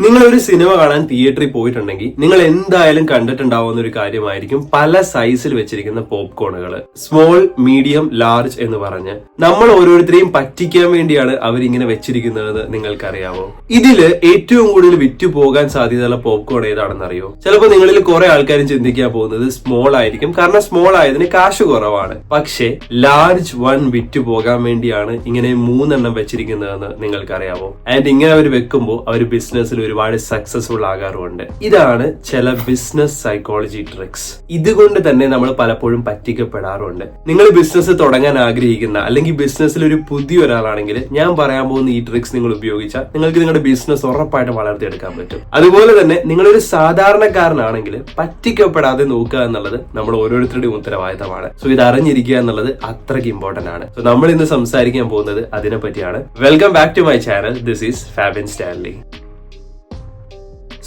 നിങ്ങൾ ഒരു സിനിമ കാണാൻ തിയേറ്ററിൽ പോയിട്ടുണ്ടെങ്കിൽ നിങ്ങൾ എന്തായാലും കണ്ടിട്ടുണ്ടാവുന്ന ഒരു കാര്യമായിരിക്കും പല സൈസിൽ വെച്ചിരിക്കുന്ന പോപ്കോണുകൾ. സ്മോൾ, മീഡിയം, ലാർജ് എന്ന് പറഞ്ഞ് നമ്മൾ ഓരോരുത്തരെയും പറ്റിക്കാൻ വേണ്ടിയാണ് അവരിങ്ങനെ വെച്ചിരിക്കുന്നതെന്ന് നിങ്ങൾക്കറിയാവോ? ഇതില് ഏറ്റവും കൂടുതൽ വിറ്റു പോകാൻ സാധ്യതയുള്ള പോപ്കോൺ ഏതാണെന്ന് അറിയോ? ചിലപ്പോൾ നിങ്ങളിൽ കുറെ ആൾക്കാരും ചിന്തിക്കാൻ പോകുന്നത് സ്മോൾ ആയിരിക്കും, കാരണം സ്മോൾ ആയതിന് കാശ് കുറവാണ്. പക്ഷേ ലാർജ് വൺ വിറ്റു പോകാൻ വേണ്ടിയാണ് ഇങ്ങനെ 3 എണ്ണം വെച്ചിരിക്കുന്നതെന്ന് നിങ്ങൾക്കറിയാവോ? ആൻഡ് ഇങ്ങനെ അവർ വെക്കുമ്പോൾ അവർ ബിസിനസ്സിൽ ഒരുപാട് സക്സസ്ഫുൾ ആകാറുമുണ്ട്. ഇതാണ് ചില ബിസിനസ് സൈക്കോളജി ട്രിക്സ്. ഇതുകൊണ്ട് തന്നെ നമ്മൾ പലപ്പോഴും പറ്റിക്കപ്പെടാറുണ്ട്. നിങ്ങൾ ബിസിനസ് തുടങ്ങാൻ ആഗ്രഹിക്കുന്ന അല്ലെങ്കിൽ ബിസിനസ്സിൽ ഒരു പുതിയ ഒരാളാണെങ്കിൽ ഞാൻ പറയാൻ പോകുന്ന ഈ ട്രിക്സ് നിങ്ങൾ ഉപയോഗിച്ചാൽ നിങ്ങൾക്ക് നിങ്ങളുടെ ബിസിനസ് ഉറപ്പായിട്ട് വളർത്തിയെടുക്കാൻ പറ്റും. അതുപോലെ തന്നെ നിങ്ങളൊരു സാധാരണക്കാരനാണെങ്കിൽ പറ്റിക്കപ്പെടാതെ നോക്കുക എന്നുള്ളത് നമ്മൾ ഓരോരുത്തരുടെയും ഉത്തരവാദിത്തമാണ്. സോ ഇത് അറിഞ്ഞിരിക്കുക എന്നുള്ളത് അത്രയ്ക്ക് ഇമ്പോർട്ടന്റ് ആണ്. സോ നമ്മൾ ഇന്ന് സംസാരിക്കാൻ പോകുന്നത് അതിനെ പറ്റിയാണ്. Welcome back to my channel. This is Fabin Stanley.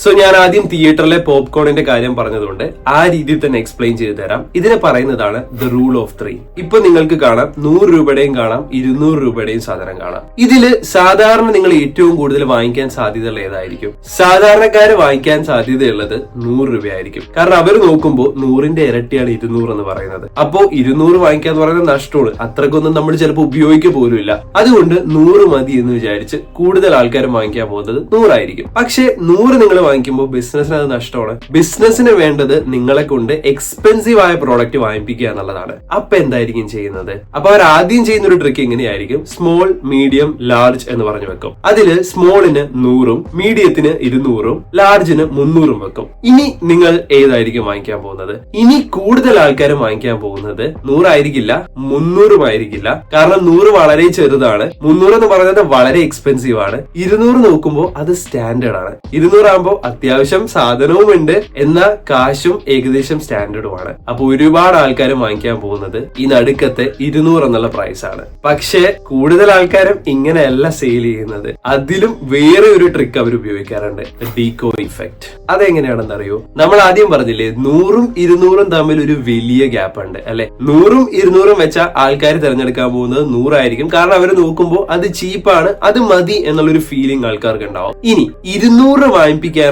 So ഞാൻ ആദ്യം തിയേറ്ററിലെ പോപ്കോണിന്റെ കാര്യം പറഞ്ഞതുകൊണ്ട് ആ രീതിയിൽ തന്നെ എക്സ്പ്ലെയിൻ ചെയ്തു തരാം. ഇതിനെ പറയുന്നതാണ് ദ റൂൾ ഓഫ് 3. ഇപ്പൊ നിങ്ങൾക്ക് കാണാം 100 രൂപയുടെയും കാണാം 200 രൂപയുടെയും സാധനം കാണാം. ഇതില് സാധാരണ നിങ്ങൾ ഏറ്റവും കൂടുതൽ വാങ്ങിക്കാൻ സാധ്യതയുള്ള ഏതായിരിക്കും? സാധാരണക്കാര് വാങ്ങിക്കാൻ സാധ്യതയുള്ളത് 100 രൂപയായിരിക്കും. കാരണം അവർ നോക്കുമ്പോൾ 100ന്റെ ഇരട്ടിയാണ് 200 എന്ന് പറയുന്നത്. അപ്പോ 200 വാങ്ങിക്കാന്ന് പറയുന്നത് നഷ്ടമാണ്. അത്രക്കൊന്നും നമ്മൾ ചിലപ്പോൾ ഉപയോഗിക്കുക പോലും ഇല്ല. അതുകൊണ്ട് 100 മതി എന്ന് വിചാരിച്ച് കൂടുതൽ ആൾക്കാരും വാങ്ങിക്കാൻ പോകുന്നത് 100 ആയിരിക്കും. പക്ഷേ 100 നിങ്ങൾ വാങ്ങിക്കുമ്പോൾ ബിസിനസിന് അത് നഷ്ടമാണ്. ബിസിനസിന് വേണ്ടത് നിങ്ങളെ കൊണ്ട് എക്സ്പെൻസീവ് ആയ പ്രോഡക്റ്റ് വാങ്ങിപ്പിക്കുക എന്നുള്ളതാണ്. അപ്പൊ എന്തായിരിക്കും ചെയ്യുന്നത്? അപ്പൊ അവർ ആദ്യം ചെയ്യുന്ന ഒരു ട്രിക്ക് എങ്ങനെയായിരിക്കും? സ്മോൾ, മീഡിയം, ലാർജ് എന്ന് പറഞ്ഞു വെക്കും. അതില് സ്മോളിന് 100ഉം മീഡിയത്തിന് 200ഉം ലാർജിന് 300ഉം വെക്കും. ഇനി നിങ്ങൾ ഏതായിരിക്കും വാങ്ങിക്കാൻ പോകുന്നത്? ഇനി കൂടുതൽ ആൾക്കാരും വാങ്ങിക്കാൻ പോകുന്നത് 100 ആയിരിക്കില്ല, 300ഉം ആയിരിക്കില്ല. കാരണം 100 വളരെ ചെറുതാണ്, 300 എന്ന് പറയുന്നത് വളരെ എക്സ്പെൻസീവ് ആണ്. 200 നോക്കുമ്പോൾ അത് സ്റ്റാൻഡേർഡ് ആണ്. 200 ആകുമ്പോൾ അത്യാവശ്യം സാധനവും ഉണ്ട്, എന്നാൽ കാശും ഏകദേശം സ്റ്റാൻഡേർഡുമാണ്. അപ്പൊ ഒരുപാട് ആൾക്കാരും വാങ്ങിക്കാൻ പോകുന്നത് ഈ നടുക്കത്തെ 200 എന്നുള്ള പ്രൈസ് ആണ്. പക്ഷെ കൂടുതൽ ആൾക്കാരും ഇങ്ങനെയല്ല സെയിൽ ചെയ്യുന്നത്. അതിലും വേറെ ഒരു ട്രിക്ക് അവർ ഉപയോഗിക്കാറുണ്ട്, ഡീകോ ഇഫക്റ്റ്. അതെങ്ങനെയാണെന്ന് അറിയോ? നമ്മൾ ആദ്യം പറഞ്ഞില്ലേ 100ഉം 200ഉം തമ്മിൽ ഒരു വലിയ ഗ്യാപ്പ് ഉണ്ട് അല്ലെ? 100ഉം 200ഉം വെച്ചാൽ ആൾക്കാർ തിരഞ്ഞെടുക്കാൻ പോകുന്നത് 100 ആയിരിക്കും. കാരണം അവർ നോക്കുമ്പോൾ അത് ചീപ്പാണ്, അത് മതി എന്നുള്ളൊരു ഫീലിംഗ് ആൾക്കാർക്ക് ഉണ്ടാവും. ഇനി 200 വാങ്ങിപ്പിക്കാനുള്ള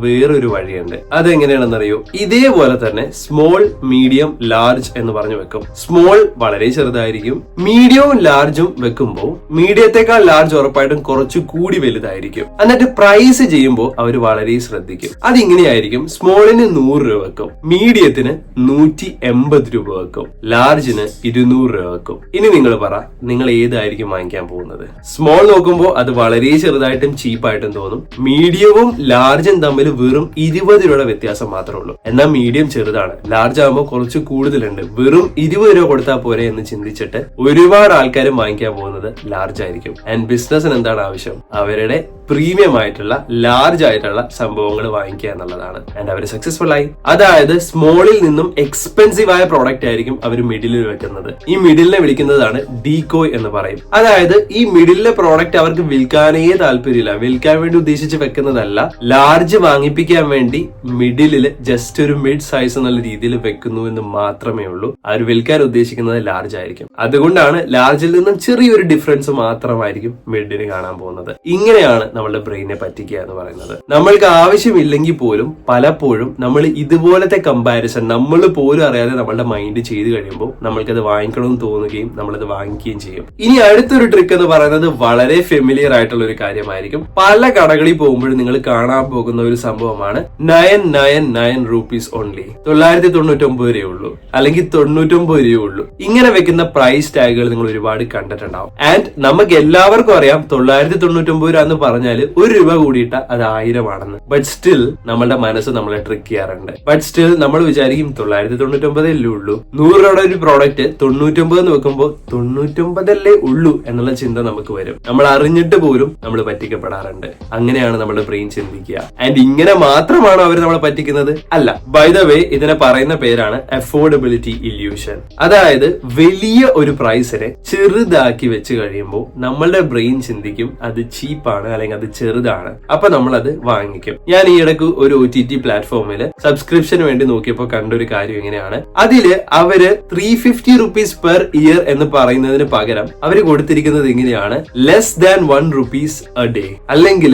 വേറൊരു വഴിയുണ്ട്. അതെങ്ങനെയാണെന്നറിയോ? ഇതേപോലെ തന്നെ സ്മോൾ, മീഡിയം, ലാർജ് എന്ന് പറഞ്ഞു വെക്കും. സ്മോൾ വളരെ ചെറുതായിരിക്കും. മീഡിയവും ലാർജും വെക്കുമ്പോൾ മീഡിയത്തെക്കാൾ ലാർജ് ഉറപ്പായിട്ടും കുറച്ചു കൂടി വലുതായിരിക്കും. എന്നിട്ട് പ്രൈസ് ചെയ്യുമ്പോൾ അവർ വളരെ ശ്രദ്ധിക്കും. അതിങ്ങനെയായിരിക്കും: സ്മോളിന് 100 രൂപ വെക്കും, മീഡിയത്തിന് 180 രൂപ വെക്കും, ലാർജിന് 200 രൂപ വെക്കും. ഇനി നിങ്ങൾ പറ, നിങ്ങൾ ഏതായിരിക്കും വാങ്ങിക്കാൻ പോകുന്നത്? സ്മോൾ നോക്കുമ്പോൾ അത് വളരെ ചെറുതായിട്ടും ചീപ്പായിട്ടും തോന്നും. മീഡിയവും ലാർജും തമ്മിൽ വെറും 20 രൂപയുടെ വ്യത്യാസം മാത്രമേ ഉള്ളൂ. എന്നാൽ മീഡിയം ചെറുതാണ്, ലാർജ് ആകുമ്പോൾ കുറച്ച് കൂടുതലുണ്ട്, വെറും 20 രൂപ കൊടുത്താൽ പോരെ എന്ന് ചിന്തിച്ചിട്ട് ഒരുപാട് ആൾക്കാരും വാങ്ങിക്കാൻ പോകുന്നത് ലാർജ് ആയിരിക്കും. ആൻഡ് ബിസിനസിന് എന്താണ് ആവശ്യം? അവരുടെ പ്രീമിയം ആയിട്ടുള്ള ലാർജ് ആയിട്ടുള്ള സംഭവങ്ങൾ വാങ്ങിക്കുക എന്നുള്ളതാണ്. ആൻഡ് അവർ സക്സസ്ഫുൾ ആയി. അതായത് സ്മോളിൽ നിന്നും എക്സ്പെൻസീവ് ആയ പ്രോഡക്റ്റ് ആയിരിക്കും അവർ മിഡിലിൽ വെക്കുന്നത്. ഈ മിഡിലിനെ വിളിക്കുന്നതാണ് ഡീകോയ് എന്ന് പറയും. അതായത് ഈ മിഡിലിലെ പ്രോഡക്റ്റ് അവർക്ക് വിൽക്കാനേ താല്പര്യമില്ല, വിൽക്കാൻ വേണ്ടി ഉദ്ദേശിച്ച് വെക്കുന്നതല്ല, ലാർജ് വാങ്ങിപ്പിക്കാൻ വേണ്ടി മിഡിലില് ജസ്റ്റ് ഒരു മിഡ് സൈസ് എന്നുള്ള രീതിയിൽ വെക്കുന്നു എന്ന് മാത്രമേ ഉള്ളൂ. അവർ വിൽക്കാൻ ഉദ്ദേശിക്കുന്നത് ലാർജ് ആയിരിക്കും. അതുകൊണ്ടാണ് ലാർജിൽ നിന്നും ചെറിയൊരു ഡിഫറൻസ് മാത്രമായിരിക്കും മിഡിന് കാണാൻ പോകുന്നത്. ഇങ്ങനെയാണ് നമ്മളുടെ ബ്രെയിനെ പറ്റിക്കുക എന്ന് പറയുന്നത്. നമ്മൾക്ക് ആവശ്യമില്ലെങ്കിൽ പോലും പലപ്പോഴും നമ്മൾ ഇതുപോലത്തെ കമ്പാരിസൺ നമ്മൾ പോലും അറിയാതെ നമ്മളുടെ മൈൻഡ് ചെയ്ത് കഴിയുമ്പോൾ നമ്മൾക്കത് വാങ്ങിക്കണമെന്ന് തോന്നുകയും നമ്മളത് വാങ്ങിക്കുകയും ചെയ്യും. ഇനി അടുത്തൊരു ട്രിക്ക് എന്ന് പറയുന്നത് വളരെ ഫെമിലിയർ ആയിട്ടുള്ള ഒരു കാര്യമായിരിക്കും. പല കടകളിൽ പോകുമ്പോഴും നിങ്ങൾ കാണാൻ പോകുന്ന ഒരു സംഭവമാണ് 999 rupees ഓൺലി. 999 രൂപയേ ഉള്ളൂ, അല്ലെങ്കിൽ 99 രൂപയേ ഉള്ളൂ. ഇങ്ങനെ വെക്കുന്ന പ്രൈസ് ടാഗുകൾ നിങ്ങൾ ഒരുപാട് കണ്ടിട്ടുണ്ടാവും. ആൻഡ് നമുക്ക് എല്ലാവർക്കും അറിയാം 999 രൂപ എന്ന് പറഞ്ഞാൽ 1 രൂപ കൂടിയിട്ട അത് 1000 ആണെന്ന്. ബട്ട് സ്റ്റിൽ നമ്മളുടെ മനസ്സ് നമ്മളെ ട്രിക്ക് ചെയ്യാറുണ്ട്. ബട്ട് സ്റ്റിൽ നമ്മൾ വിചാരിക്കും 999 അല്ലേ ഉള്ളൂ. 100 രൂപയുടെ ഒരു പ്രോഡക്റ്റ് 99 എന്ന് വെക്കുമ്പോൾ 99 അല്ലേ ഉള്ളൂ എന്നുള്ള ചിന്ത നമുക്ക് വരും. നമ്മൾ അറിഞ്ഞിട്ട് പോലും നമ്മൾ പറ്റിക്കപ്പെടാറുണ്ട്. അങ്ങനെയാണ് നമ്മുടെ ബ്രെയിൻ ചിന്തിക്കുക. ആൻഡ് ഇങ്ങനെ മാത്രമാണോ അവർ നമ്മളെ പറ്റിക്കുന്നത്? അല്ല. ബൈ ദ വേ, ഇതിനെ പറയുന്ന പേരാണ് അഫോർഡബിലിറ്റി ഇല്യൂഷൻ. അതായത് വലിയ ഒരു പ്രൈസിനെ ചെറുതാക്കി വെച്ച് കഴിയുമ്പോൾ നമ്മളുടെ ബ്രെയിൻ ചിന്തിക്കും അത് ചീപ്പാണ് അല്ലെങ്കിൽ അല്ലെങ്കിൽ അത് ചെറുതാണ്, അപ്പൊ നമ്മൾ അത് വാങ്ങിക്കും. ഞാൻ ഈ ഇടയ്ക്ക് ഒരു OTT പ്ലാറ്റ്ഫോമിൽ സബ്സ്ക്രിപ്ഷന് വേണ്ടി നോക്കിയപ്പോൾ കണ്ടൊരു കാര്യം ഇങ്ങനെയാണ്. അതില് അവര് 350 rupees പെർ ഇയർ എന്ന് പറയുന്നതിന് പകരം അവര് കൊടുത്തിരിക്കുന്നത് ഇങ്ങനെയാണ്, less than 1 rupees a day, അല്ലെങ്കിൽ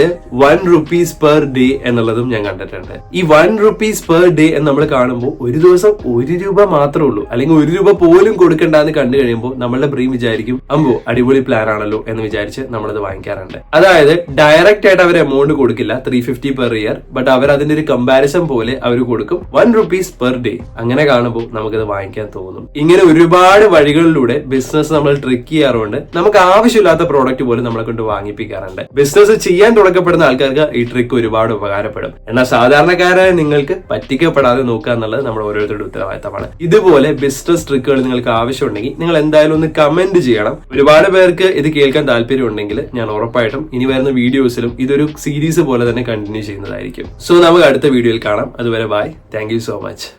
1 rupees per day എന്നുള്ളതും ഞാൻ കണ്ടിട്ടുണ്ട്. ഈ 1 rupees per day എന്ന് നമ്മൾ കാണുമ്പോൾ ഒരു ദിവസം 1 രൂപ മാത്രമേ ഉള്ളൂ, അല്ലെങ്കിൽ 1 രൂപ പോലും കൊടുക്കണ്ടെന്ന് കണ്ടു കഴിയുമ്പോൾ നമ്മളുടെ ബ്രെയിൻ വിചാരിക്കും അമ്പോ അടിപൊളി പ്ലാൻ ആണല്ലോ എന്ന് വിചാരിച്ച് നമ്മളത് വാങ്ങിക്കാറുണ്ട്. അതായത് ഡയറക്റ്റ് ആയിട്ട് അവർ എമൗണ്ട് കൊടുക്കില്ല 350 പെർ ഇയർ, ബട്ട് അവർ അതിന്റെ ഒരു കമ്പാരിസൺ പോലെ അവർ കൊടുക്കും 1 rupees per day. അങ്ങനെ കാണുമ്പോൾ നമുക്കത് വാങ്ങിക്കാൻ തോന്നും. ഇങ്ങനെ ഒരുപാട് വഴികളിലൂടെ ബിസിനസ് നമ്മൾ ട്രിക്ക് ചെയ്യാറുണ്ട്. നമുക്ക് ആവശ്യമില്ലാത്ത പ്രോഡക്റ്റ് പോലും നമ്മളെ കൊണ്ട് വാങ്ങിപ്പിക്കാറുണ്ട്. ബിസിനസ് ചെയ്യാൻ തുടക്കപ്പെടുന്ന ആൾക്കാർക്ക് ഈ ട്രിക്ക് ഒരുപാട് ഉപകാരപ്പെടും. എന്നാൽ സാധാരണക്കാരായ നിങ്ങൾക്ക് പറ്റിക്കപ്പെടാതെ നോക്കുക എന്നുള്ളത് നമ്മൾ ഓരോരുത്തരുടെ ഉത്തരവാദിത്തമാണ്. ഇതുപോലെ ബിസിനസ് ട്രിക്കുകൾ നിങ്ങൾക്ക് ആവശ്യമുണ്ടെങ്കിൽ നിങ്ങൾ എന്തായാലും ഒന്ന് കമന്റ് ചെയ്യണം. ഒരുപാട് പേർക്ക് ഇത് കേൾക്കാൻ താല്പര്യം ഉണ്ടെങ്കിൽ ഞാൻ ഉറപ്പായിട്ടും ഇനി വരുന്ന വീഡിയോസിലും ഇതൊരു സീരീസ് പോലെ തന്നെ കണ്ടിന്യൂ ചെയ്യുന്നതായിരിക്കും. സോ നമുക്ക് അടുത്ത വീഡിയോയിൽ കാണാം. അതുവരെ bye. Thank you so much.